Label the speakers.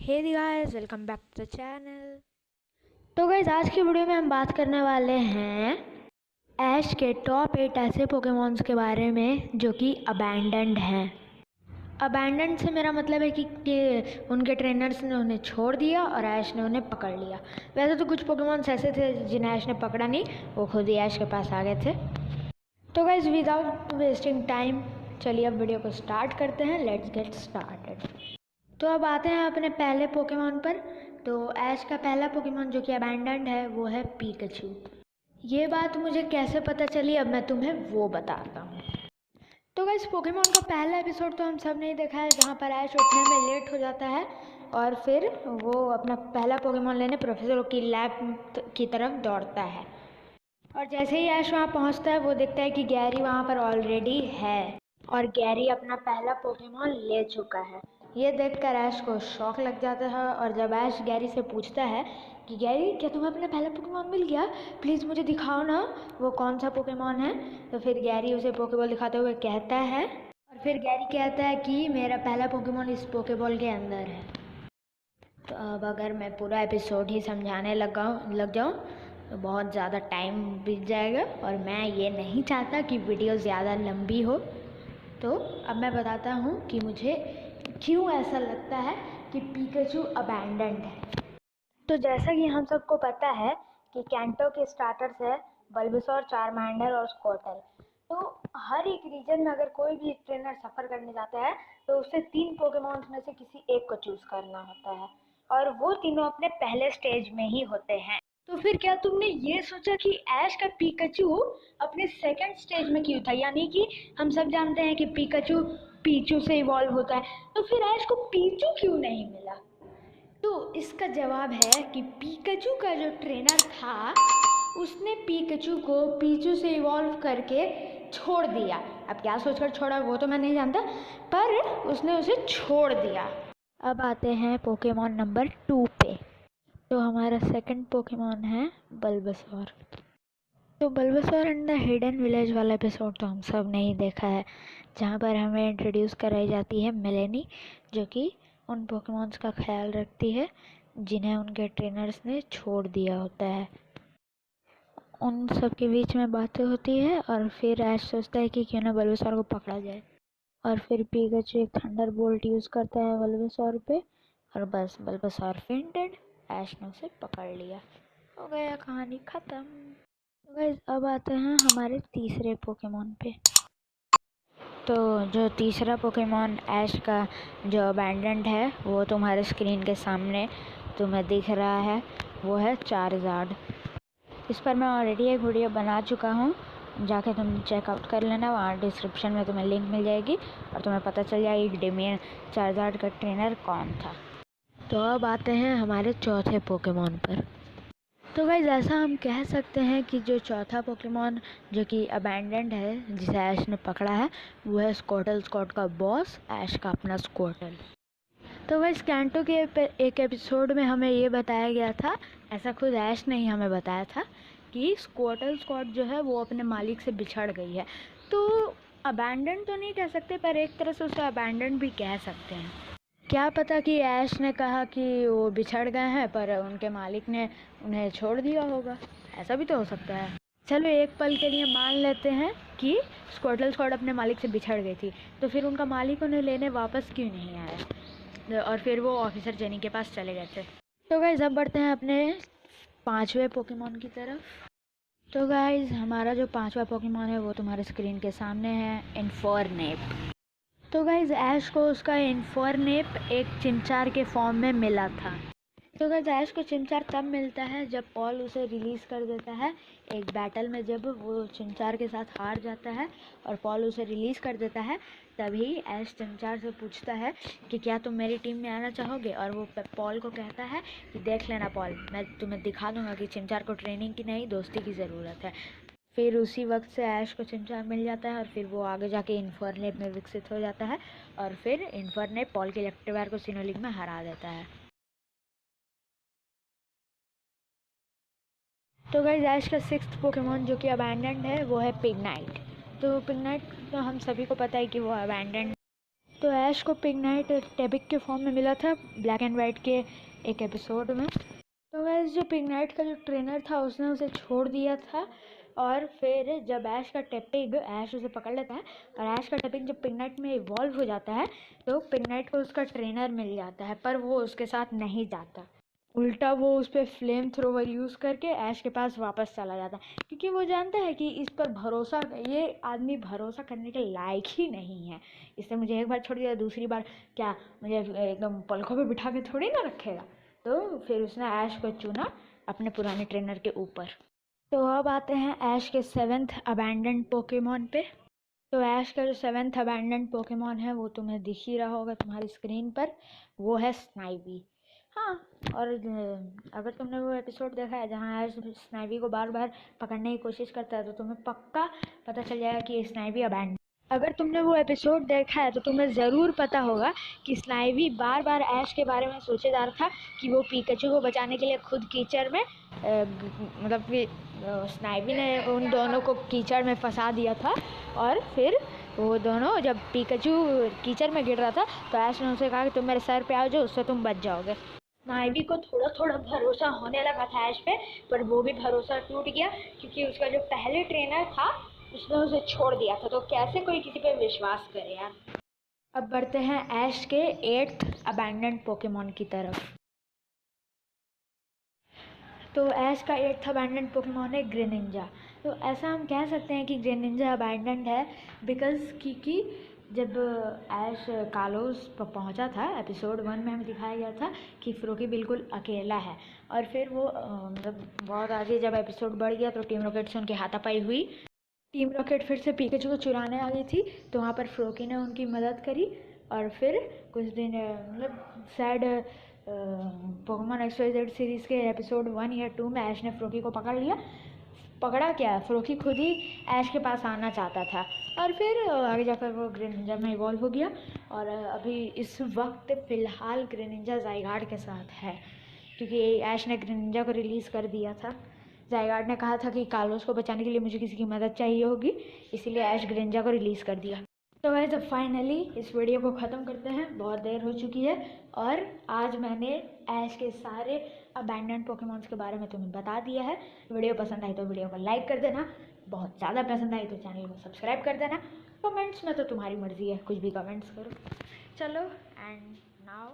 Speaker 1: Hey guys, welcome back to the channel. तो guys, आज की वीडियो में हम बात करने वाले हैं ऐश के टॉप 8 ऐसे पोकेमॉन्स के बारे में जो कि अबैंडन्ड हैं। अबैंडन्ड से मेरा मतलब है कि उनके ट्रेनर्स ने उन्हें छोड़ दिया और ऐश ने उन्हें पकड़ लिया। वैसे तो कुछ पोकेमॉन्स ऐसे थे जिन्हें ऐश ने पकड़ा नहीं, वो खुद ही ऐश के पास आ गए थे। तो गाइस, विदाउट वेस्टिंग टाइम चलिए अब वीडियो को स्टार्ट करते हैं। Let's get started. तो अब आते हैं अपने पहले पोकेमॉन पर। तो ऐश का पहला पोकेमॉन जो कि अबैंडन्ड है वो है पीकाचू। ये बात मुझे कैसे पता चली अब मैं तुम्हें वो बताता हूँ। तो गाइस, पोकेमॉन का पहला एपिसोड तो हम सब ने देखा है जहाँ पर ऐश उठने में लेट हो जाता है और फिर वो अपना पहला पोकेमॉन लेने प्रोफेसर की लैब की तरफ दौड़ता है। और जैसे ही ऐश वहाँ पहुँचता है वो देखता है कि गैरी वहाँ पर ऑलरेडी है और गैरी अपना पहला पोकेमॉन ले चुका है। ये देखकर ऐश को शौक लग जाता है और जब ऐश गैरी से पूछता है कि गैरी, क्या तुम्हें अपना पहला पोकेमॉन मिल गया? प्लीज़ मुझे दिखाओ ना वो कौन सा पोकेमॉन है। तो फिर गैरी उसे पोकेबॉल दिखाते हुए कहता है और फिर गैरी कहता है कि मेरा पहला पोकेमॉन इस पोकेबॉल के अंदर है। तो अब अगर मैं पूरा एपिसोड ही समझाने लग जाऊँ तो बहुत ज़्यादा टाइम बीत जाएगा और मैं ये नहीं चाहता कि वीडियो ज़्यादा लंबी हो। तो अब मैं बताता हूँ कि मुझे क्यों ऐसा लगता है कि पीकाचू अबैंडन्ड है। तो जैसा कि हम सबको पता है कि कैंटो के स्टार्टर्स है बल्बसौर, चारमांडर और स्क्वार्टल। तो हर एक रीजन में अगर कोई भी ट्रेनर सफ़र करने जाता है तो उसे 3 पोकेमॉन्स में से किसी एक को चूज़ करना होता है और वो तीनों अपने पहले स्टेज में ही होते हैं। तो फिर क्या तुमने ये सोचा कि ऐश का पीकाचू अपने सेकंड स्टेज में क्यों था? यानी कि हम सब जानते हैं कि पीकाचू पीचू से इवॉल्व होता है, तो फिर ऐश को पीचू क्यों नहीं मिला? तो इसका जवाब है कि पीकाचू का जो ट्रेनर था उसने पीकाचू को पीचू से इवॉल्व करके छोड़ दिया। अब क्या सोचकर छोड़ा वो तो मैं नहीं जानता, पर उसने उसे छोड़ दिया। अब आते हैं पोकेमॉन नंबर 2 पे। तो हमारा सेकंड पोकेमॉन है बल्बसौर। तो Bulbasaur and the hidden village वाला एपिसोड तो हम सब ने ही देखा है जहाँ पर हमें इंट्रोड्यूस कराई जाती है मेलेनी, जो कि उन पोकेमॉन्स का ख्याल रखती है जिन्हें उनके ट्रेनर्स ने छोड़ दिया होता है। उन सब के बीच में बातें होती है और फिर ऐश सोचता है कि क्यों ना बल्बसौर को पकड़ा जाए और फिर पीकाचू एक थंडर बोल्ट यूज़ करता है बल्बसौर पे और बस बल्बसौर फेंटेड। ऐश ने उसे पकड़ लिया, हो गया, कहानी ख़त्म। तो गाइस, अब आते हैं हमारे तीसरे पोकेमॉन पे। तो जो तीसरा पोकेमॉन ऐश का जो अबैंडन्ड है वो तुम्हारे स्क्रीन के सामने तुम्हें दिख रहा है, वो है चारजार्ड। इस पर मैं ऑलरेडी एक वीडियो बना चुका हूँ, जाके तुम चेकआउट कर लेना, वहाँ डिस्क्रिप्शन में तुम्हें लिंक मिल जाएगी और तुम्हें पता चल जाएगी कि डेमियन चारजार्ड का ट्रेनर कौन था। तो अब आते हैं हमारे चौथे पोकेमॉन पर। तो गाइस, ऐसा हम कह सकते हैं कि जो चौथा पोकेमॉन जो कि अबैंडन्ड है जिसे ऐश ने पकड़ा है वो है स्क्वार्टल, स्कॉट का बॉस, ऐश का अपना स्क्वार्टल। तो गाइस, कैंटो के एक एपिसोड में हमें ये बताया गया था, ऐसा खुद ऐश ने ही हमें बताया था कि स्क्वार्टल स्कॉट जो है वो अपने मालिक से बिछड़ गई है। तो अबैंडन तो नहीं कह सकते पर एक तरह से उसे अबैंडन भी कह सकते हैं। क्या पता कि ऐश ने कहा कि वो बिछड़ गए हैं पर उनके मालिक ने उन्हें छोड़ दिया होगा, ऐसा भी तो हो सकता है। चलो एक पल के लिए मान लेते हैं कि स्क्वार्टल स्कॉट अपने मालिक से बिछड़ गई थी, तो फिर उनका मालिक उन्हें लेने वापस क्यों नहीं आया और फिर वो ऑफिसर जेनी के पास चले गए थे। तो गाइस, अब बढ़ते हैं अपने 5वें पोकेमॉन की तरफ। तो गाइस, हमारा जो 5वां पोकेमॉन है वो तुम्हारे स्क्रीन के सामने है, इन्फर्नेप। तो गाइज, ऐश को उसका इन्फर्नेप एक चिमचार के फॉर्म में मिला था। तो गाइज, ऐश को चिमचार तब मिलता है जब पॉल उसे रिलीज़ कर देता है एक बैटल में। जब वो चिमचार के साथ हार जाता है और पॉल उसे रिलीज़ कर देता है, तभी ऐश चिमचार से पूछता है कि क्या तुम मेरी टीम में आना चाहोगे। और वो पॉल को कहता है कि देख लेना पॉल, मैं तुम्हें दिखा दूंगा कि चिमचार को ट्रेनिंग की नहीं दोस्ती की ज़रूरत है। फिर उसी वक्त से ऐश को चिमचार मिल जाता है और फिर वो आगे जाके इन्फर्नेप में विकसित हो जाता है और फिर इन्फर्नेप पॉल के इलेक्ट्रोवायर को सिनोलिंक में हरा देता है। तो गाइस, ऐश का 6th पोकेमॉन जो कि अबैंडन्ड है वो है पिगनाइट। तो पिगनाइट तो हम सभी को पता है कि वो अबैंडन्ड। तो ऐश को पिगनाइट टेपिक के फॉर्म में मिला था ब्लैक एंड वाइट के एक एपिसोड में। तो वैसे जो पिगनाइट का जो ट्रेनर था उसने उसे छोड़ दिया था, और फिर जब ऐश का टेपिक ऐश उसे पकड़ लेता है और ऐश का टेपिक जब पिगनाइट में इवॉल्व हो जाता है तो पिगनाइट को उसका ट्रेनर मिल जाता है, पर वो उसके साथ नहीं जाता। उल्टा वो उस पर फ्लेम थ्रोवर यूज़ करके ऐश के पास वापस चला जाता है, क्योंकि वो जानता है कि इस पर भरोसा, ये आदमी भरोसा करने के लायक ही नहीं है। इसने मुझे एक बार छोड़ दिया, दूसरी बार क्या मुझे एकदम पलकों पे बिठा के थोड़ी ना रखेगा। तो फिर उसने ऐश को चुना अपने पुराने ट्रेनर के ऊपर। तो अब आते हैं ऐश के 7th अबैंडन्ड पोकेमॉन पे। तो ऐश का जो 7th अबैंडन्ड पोकेमॉन है वो तुम्हें दिख ही रहा होगा तुम्हारी स्क्रीन पर, वो है स्नाइवी। हाँ, और अगर तुमने वो एपिसोड देखा है जहाँ ऐश स्नाइवी को बार बार पकड़ने की कोशिश करता है तो तुम्हें पक्का पता चल जाएगा कि स्नाइवी अबैंडन। अगर तुमने वो एपिसोड देखा है तो तुम्हें ज़रूर पता होगा कि स्नाइवी बार बार ऐश के बारे में सोचे जा रहा था कि वो पिकाचू को बचाने के लिए खुद कीचड़ में मतलब कि स्नाइवी ने उन दोनों को कीचड़ में फंसा दिया था, और फिर वो दोनों जब पिकाचू कीचड़ में गिर रहा था तो ऐश ने उनसे कहा कि तुम मेरे सर पे आओ, जो उससे तुम बच जाओगे। स्नाइवी को थोड़ा थोड़ा भरोसा होने लगा था ऐश पे, पर वो भी भरोसा टूट गया क्योंकि उसका जो पहले ट्रेनर था उसने उसे छोड़ दिया था, तो कैसे कोई किसी पे विश्वास करे यार। अब बढ़ते हैं ऐश के 8th अबैंडन्ड पोकेमॉन की तरफ। तो ऐश का 8th अबैंडन्ड पोकेमॉन है ग्रेनिंजा। तो ऐसा हम कह सकते हैं कि ग्रेनिंजा अबैंडन्ड है बिकॉज़ क्योंकि जब ऐश कालोस पर पहुंचा था एपिसोड 1 में हमें दिखाया गया था कि फ्रोकी बिल्कुल अकेला है, और फिर वो मतलब बहुत आगे जब एपिसोड बढ़ गया तो टीम रॉकेट से उनकी हाथापाई हुई। टीम रॉकेट फिर से पिकाचू को चुराने आ गई थी, तो वहाँ पर फ्रोकी ने उनकी मदद करी, और फिर कुछ दिन मतलब शायद पोकेमॉन XYZ सीरीज़ के एपिसोड 1 या 2 में ऐश ने फ्रोकी को पकड़ लिया। पकड़ा क्या, फ्रोकी खुद ही ऐश के पास आना चाहता था, और फिर आगे जाकर वो ग्रेनिंजा में इवॉल्व हो गया, और अभी इस वक्त फ़िलहाल ग्रेनिंजा ज़ाइगार्ड के साथ है, क्योंकि ऐश ने ग्रेनिंजा को रिलीज़ कर दिया था। ज़ाइगार्ड ने कहा था कि कार्लोस को बचाने के लिए मुझे किसी की मदद चाहिए होगी, इसीलिए ऐश ग्रेनिंजा को रिलीज़ कर दिया। तो गाइस अब फाइनली इस वीडियो को ख़त्म करते हैं, बहुत देर हो चुकी है, और आज मैंने ऐश के सारे अबैंडन्ड पोकेमॉन्स के बारे में तुम्हें बता दिया है। वीडियो पसंद आई तो वीडियो को लाइक कर देना, बहुत ज़्यादा पसंद आई तो चैनल को सब्सक्राइब कर देना। कमेंट्स में तो तुम्हारी मर्ज़ी है, कुछ भी कमेंट्स करो। चलो, एंड नाउ